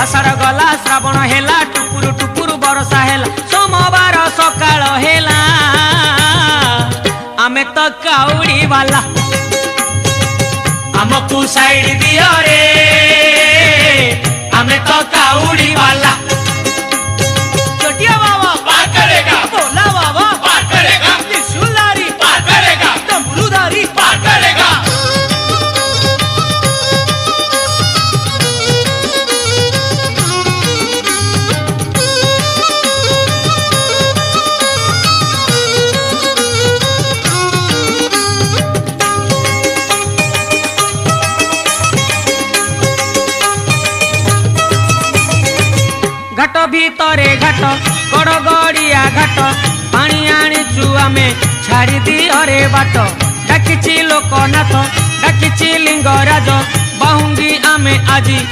आषाढ़ गला श्रावण हेला टुकुरु टुकुरु बरसा हेला सोमवार सकाळ हेला आमे तो काउड़ी वाला हमको साइड दियो रे आमे तो काउड़ी वाला चोटिया बाबा पार करेगा भोला बाबा पार करेगा त्रिशूलधारी पार करेगा डमरूधारी पार करेगा घाट भीतरे घाट गड़गड़िया घाट पानी आनीचु आमे छाड़ी दियो रे बाट डाकिची लोकनाथ डाकिची लिंगराज बाहुंगी आमे आजी